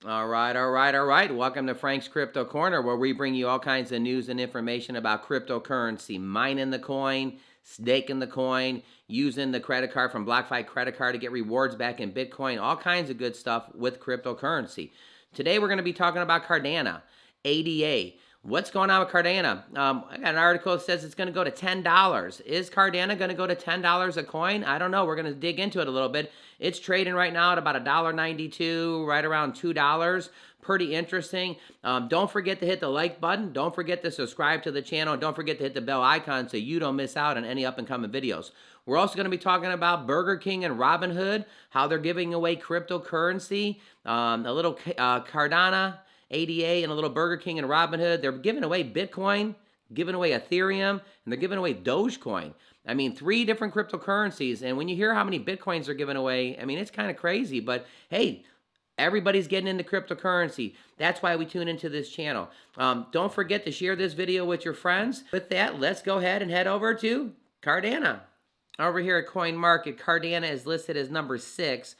All right. Welcome to Frank's Crypto Corner, where we bring you all kinds of news and information about cryptocurrency, mining the coin, staking the coin, using the credit card from BlockFi credit card to get rewards back in Bitcoin, all kinds of good stuff with cryptocurrency. Today, we're going to be talking about Cardano, ADA. What's going on with Cardano? I got an article that says it's going to go to $10. Is Cardano going to go to $10 a coin? I don't know. We're going to dig into it a little bit. It's trading right now at about $1.92, right around $2. Pretty interesting. Don't forget to hit the like button. Don't forget to subscribe to the channel. And don't forget to hit the bell icon so you don't miss out on any up and coming videos. We're also going to be talking about Burger King and Robinhood, how they're giving away cryptocurrency, a little Cardano, ADA, and a little Burger King and Robinhood. They're giving away Bitcoin, giving away Ethereum, and they're giving away Dogecoin. I mean, 3 different cryptocurrencies. And when you hear how many Bitcoins are given away, I mean, it's kind of crazy. But hey, everybody's getting into cryptocurrency. That's why we tune into this channel. Don't forget to share this video with your friends. With that, let's go ahead and head over to Cardano. Over here at CoinMarket, Cardano is listed as number 6.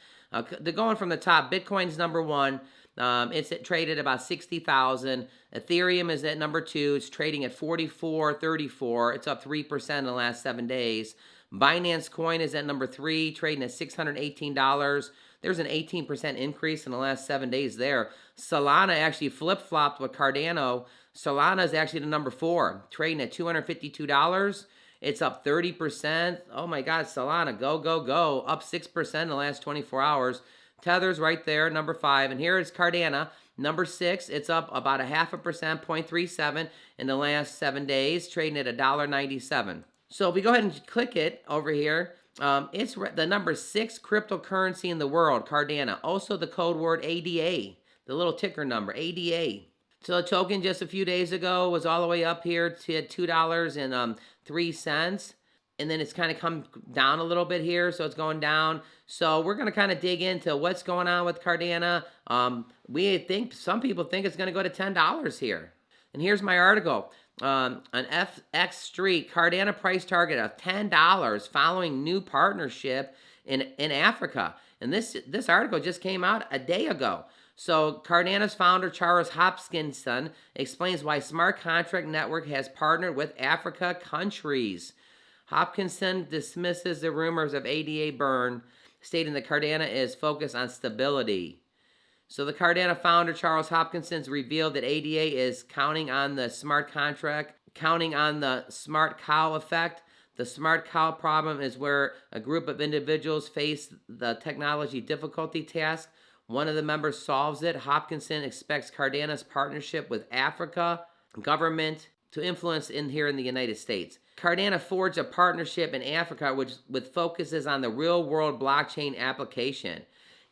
They're going from the top. Bitcoin's number 1. It's traded about 60,000. Ethereum is at number 2. It's trading at 44.34. It's up 3% in the last 7 days. Binance Coin is at number 3, trading at $618. There's an 18% increase in the last 7 days there. Solana actually flip-flopped with Cardano. Solana is actually the number 4, trading at $252. It's up 30%. Oh my God, Solana, go, go, go. Up 6% in the last 24 hours. Tether's right there, number 5. And here is Cardano, number 6. It's up about 0.5%, 0.37 in the last 7 days, trading at $1.97. So if we go ahead and click it over here, it's the number 6 cryptocurrency in the world, Cardano. Also the code word ADA, the little ticker number, ADA. So the token just a few days ago was all the way up here to $2.03. And then it's kind of come down a little bit here, so it's going down. So we're going to kind of dig into what's going on with Cardano. Some people think it's going to go to $10 here. And here's my article. On FX Street, Cardano price target of $10 following new partnership in Africa. And this article just came out a day ago. So Cardano's founder, Charles Hopkinson, explains why smart contract network has partnered with Africa countries. Hopkinson dismisses the rumors of ADA burn, stating that Cardano is focused on stability. So the Cardano founder, Charles Hopkinson, revealed that ADA is counting on the smart contract, counting on the smart cow effect. The smart cow problem is where a group of individuals face the technology difficulty task. One of the members solves it. Hopkinson expects Cardano's partnership with Africa government to influence here in the United States. Cardano forged a partnership in Africa which focuses on the real-world blockchain application.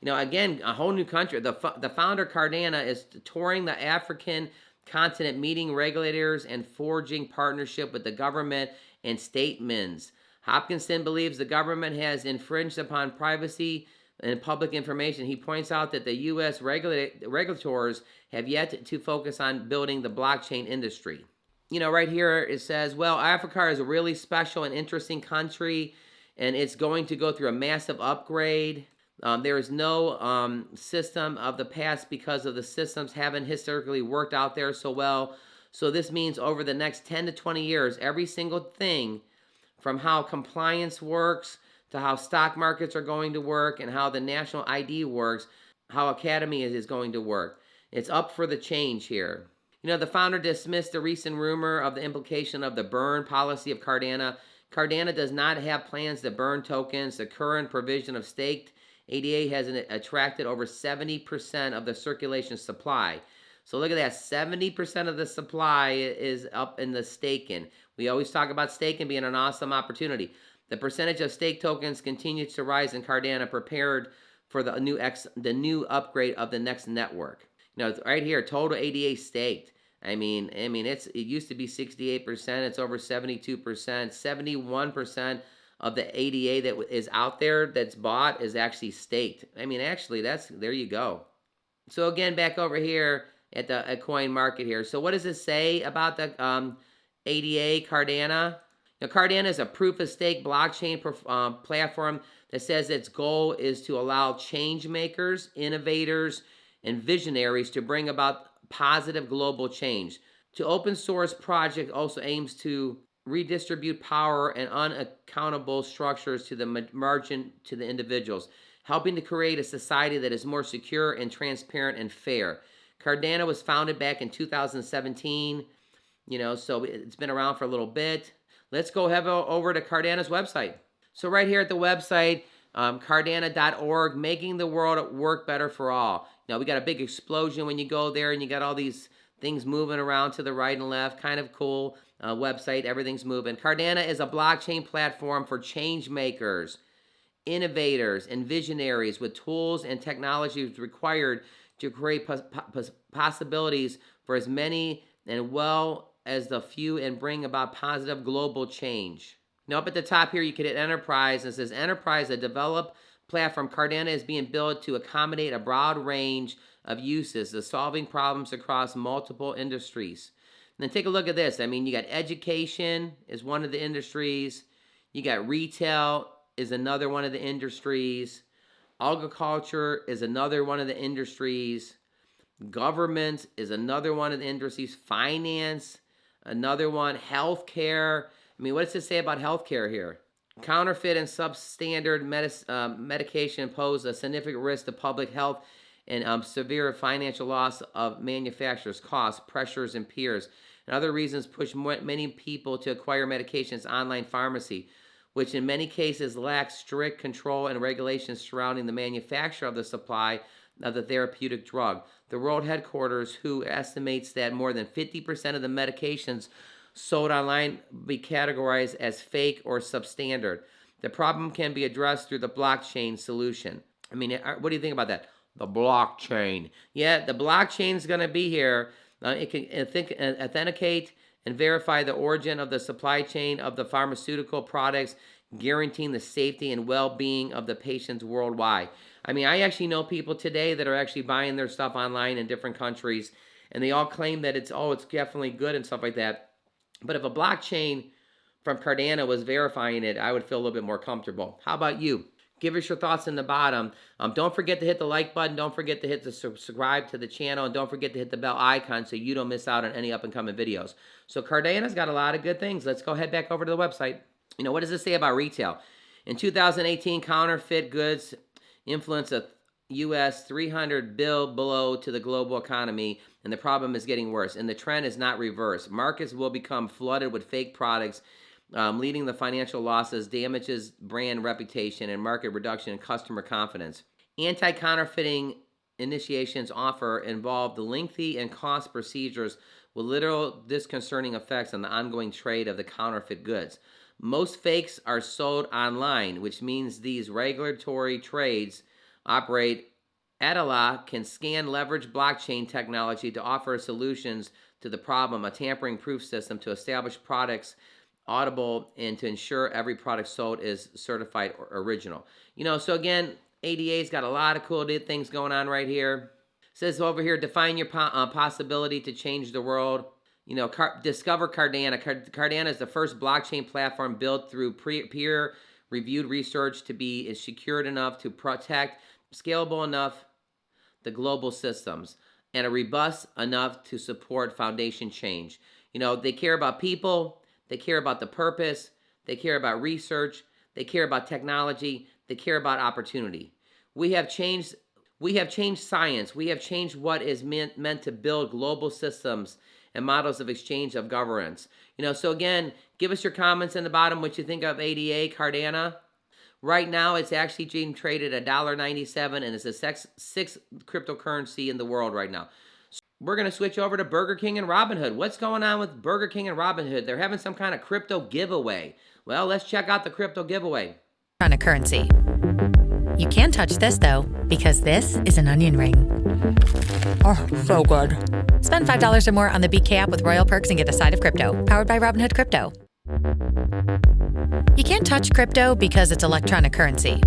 You know, again, a whole new country. The founder, Cardano, is touring the African continent, meeting regulators and forging partnership with the government and statements. Hopkinson believes the government has infringed upon privacy and public information. He points out that the U.S. regulators have yet to focus on building the blockchain industry. You know, right here it says, well, Africa is a really special and interesting country, and it's going to go through a massive upgrade. There is no system of the past because of the systems haven't historically worked out there so well. So this means over the next 10 to 20 years, every single thing from how compliance works to how stock markets are going to work and how the national ID works, how Academy is going to work. It's up for the change here. You know, the founder dismissed the recent rumor of the implication of the burn policy of Cardano. Cardano does not have plans to burn tokens. The current provision of staked ADA has attracted over 70% of the circulation supply. So look at that, 70% of the supply is up in the staking. We always talk about staking being an awesome opportunity. The percentage of stake tokens continues to rise in Cardano, prepared for the new upgrade of the next network. You know, right here, total ADA staked. I mean, it used to be 68%. It's over 72%. 71% of the ADA that is out there that's bought is actually staked. I mean, actually, there you go. So again, back over here at Coin Market here. So what does it say about the ADA Cardano? Now, Cardano is a proof-of-stake blockchain platform that says its goal is to allow change makers, innovators, and visionaries to bring about positive global change. The open source project also aims to redistribute power and unaccountable structures to the margin to the individuals, helping to create a society that is more secure and transparent and fair. Cardano was founded back in 2017, so it's been around for a little bit. Let's go over to Cardano's website. So right here at the website, Cardano.org, making the world work better for all. Now, we got a big explosion when you go there, and you got all these things moving around to the right and left. Kind of cool website. Everything's moving. Cardano is a blockchain platform for change makers, innovators, and visionaries with tools and technologies required to create possibilities for as many and well as the few and bring about positive global change. Now up at the top here, you can hit Enterprise, and it says Enterprise, a developed platform. Cardano is being built to accommodate a broad range of uses, solving problems across multiple industries. And then take a look at this. I mean, you got education is one of the industries. You got retail is another one of the industries. Agriculture is another one of the industries. Government is another one of the industries. Finance, another one. Healthcare. I mean, what does it say about healthcare here? Counterfeit and substandard medication pose a significant risk to public health and severe financial loss of manufacturers' costs, pressures, and peers. And other reasons push many people to acquire medications online pharmacy, which in many cases lacks strict control and regulations surrounding the manufacture of the supply of the therapeutic drug. The world headquarters, WHO estimates that more than 50% of the medications sold online be categorized as fake or substandard. The problem can be addressed through the blockchain solution. I mean, what do you think about that? The blockchain. Yeah, the blockchain is going to be here. It can authenticate and verify the origin of the supply chain of the pharmaceutical products, guaranteeing the safety and well-being of the patients worldwide. I mean, I actually know people today that are actually buying their stuff online in different countries, and they all claim that it's definitely good and stuff like that. But if a blockchain from Cardano was verifying it, I would feel a little bit more comfortable. How about you? Give us your thoughts in the bottom. Don't forget to hit the like button. Don't forget to hit the subscribe to the channel. And don't forget to hit the bell icon so you don't miss out on any up-and-coming videos. So Cardano's got a lot of good things. Let's go head back over to the website. What does this say about retail? In 2018, counterfeit goods influenced a U.S. $300 billion blow to the global economy, and the problem is getting worse. And the trend is not reversed. Markets will become flooded with fake products, leading to financial losses, damages brand reputation, and market reduction in customer confidence. Anti-counterfeiting initiations involve the lengthy and cost procedures with literal disconcerting effects on the ongoing trade of the counterfeit goods. Most fakes are sold online, which means these regulatory trades operate. Adela can leverage blockchain technology to offer solutions to the problem, a tampering proof system to establish products audible and to ensure every product sold is certified or original. So again, ADA's got a lot of cool things going on right here. It says over here, define your possibility to change the world. Discover Cardano. Cardano is the first blockchain platform built through peer-reviewed research to be secured enough to protect, scalable enough the global systems, and robust enough to support foundation change. They care about people, they care about the purpose, they care about research, they care about technology, they care about opportunity. We have changed science. We have changed what is meant to build global systems and models of exchange of governance. So again, give us your comments in the bottom what you think of ADA, Cardano. Right now, it's actually being traded at $1.97, and it's the sixth cryptocurrency in the world right now. So we're going to switch over to Burger King and Robinhood. What's going on with Burger King and Robinhood? They're having some kind of crypto giveaway. Well, let's check out the crypto giveaway. On a currency. You can't touch this, though, because this is an onion ring. Oh, so good. Spend $5 or more on the BK app with Royal Perks and get a side of crypto, powered by Robinhood Crypto. You can't touch crypto because it's electronic currency.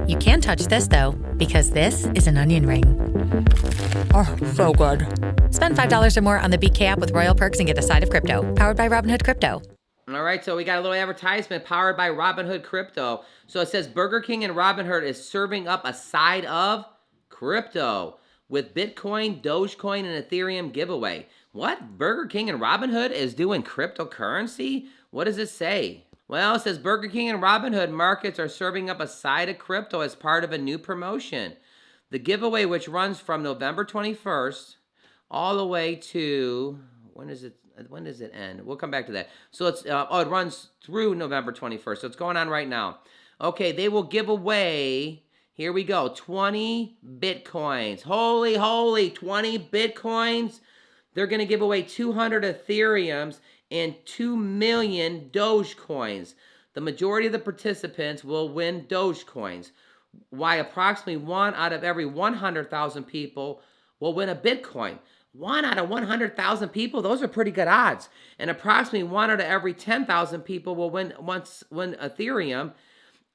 You can touch this, though, because this is an onion ring. Oh, so good. Spend $5 or more on the BK app with Royal Perks and get a side of crypto, powered by Robinhood Crypto. All right, so we got a little advertisement powered by Robinhood Crypto. So it says Burger King and Robinhood is serving up a side of crypto. with Bitcoin, Dogecoin, and Ethereum giveaway. What? Burger King and Robinhood is doing cryptocurrency? What does it say? Well, it says Burger King and Robinhood markets are serving up a side of crypto as part of a new promotion. The giveaway, which runs from November 21st all the way to, when does it end? We'll come back to that. So it runs through November 21st. So it's going on right now. Okay, they will give away, here we go, 20 Bitcoins. Holy, 20 Bitcoins. They're going to give away 200 Ethereums and 2 million Dogecoins. The majority of the participants will win Dogecoins, while approximately 1 out of every 100,000 people will win a Bitcoin. 1 out of 100,000 people, those are pretty good odds. And approximately 1 out of every 10,000 people will win Ethereum.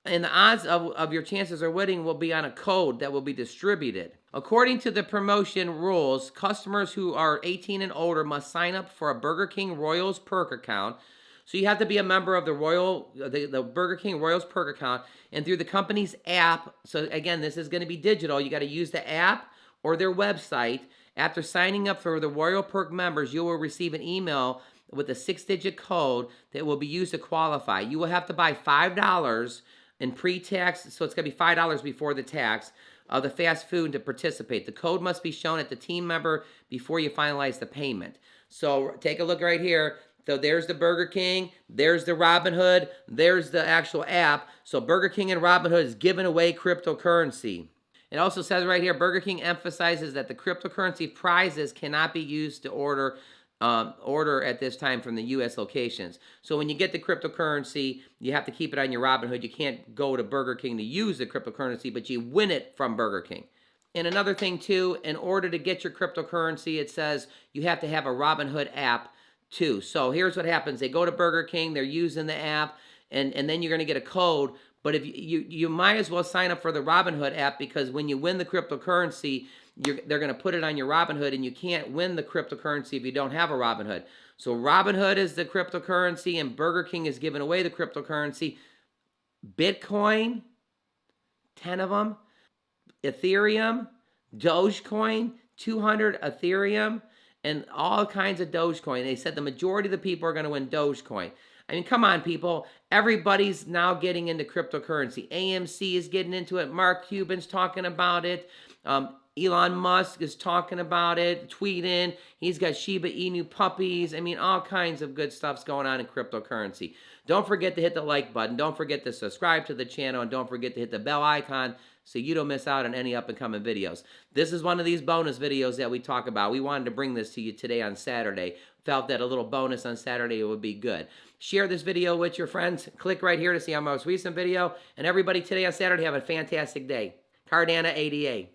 And the odds of your chances of winning will be on a code that will be distributed. According to the promotion rules, customers who are 18 and older must sign up for a Burger King Royals Perk account. So you have to be a member of the Burger King Royals Perk account, and through the company's app. So again, this is going to be digital. You got to use the app or their website. After signing up for the Royal Perk members, you will receive an email with a 6-digit code that will be used to qualify. You will have to buy $5 in pre-tax, so it's going to be $5 before the tax, of the fast food to participate. The code must be shown at the team member before you finalize the payment. So take a look right here. So there's the Burger King, there's the Robinhood, there's the actual app. So Burger King and Robinhood is giving away cryptocurrency. It also says right here, Burger King emphasizes that the cryptocurrency prizes cannot be used to order at this time from the U.S. locations. So when you get the cryptocurrency, you have to keep it on your Robinhood. You can't go to Burger King to use the cryptocurrency, but you win it from Burger King. And another thing too, in order to get your cryptocurrency, it says you have to have a Robinhood app too. So here's what happens. They go to Burger King, they're using the app, and then you're going to get a code. But if you might as well sign up for the Robinhood app, because when you win the cryptocurrency, they're going to put it on your Robinhood, and you can't win the cryptocurrency if you don't have a Robinhood. So Robinhood is the cryptocurrency, and Burger King is giving away the cryptocurrency. Bitcoin, 10 of them. Ethereum, Dogecoin, 200 Ethereum, and all kinds of Dogecoin. They said the majority of the people are going to win Dogecoin. I mean, come on, people. Everybody's now getting into cryptocurrency. AMC is getting into it. Mark Cuban's talking about it. Elon Musk is talking about it, tweeting. He's got Shiba Inu puppies. I mean, all kinds of good stuff's going on in cryptocurrency. Don't forget to hit the like button. Don't forget to subscribe to the channel. And don't forget to hit the bell icon so you don't miss out on any up-and-coming videos. This is one of these bonus videos that we talk about. We wanted to bring this to you today on Saturday. Felt that a little bonus on Saturday would be good. Share this video with your friends. Click right here to see our most recent video. And everybody today on Saturday, have a fantastic day. Cardano ADA.